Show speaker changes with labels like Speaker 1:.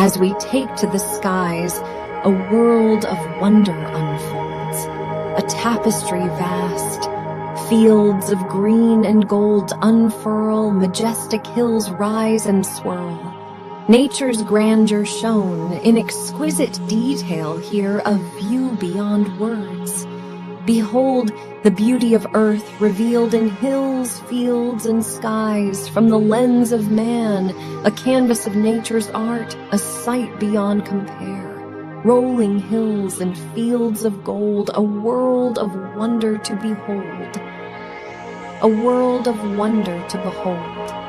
Speaker 1: As we take to the skies, a world of wonder unfolds, a tapestry vast. Fields of green and gold unfurl, majestic hills rise and swirl. Nature's grandeur shown in exquisite detail here, a view beyond words. Behold the beauty of earth revealed in hills, fields, and skies. From the lens of man, a canvas of nature's art, a sight beyond compare. Rolling hills and fields of gold, a world of wonder to behold. A world of wonder to behold.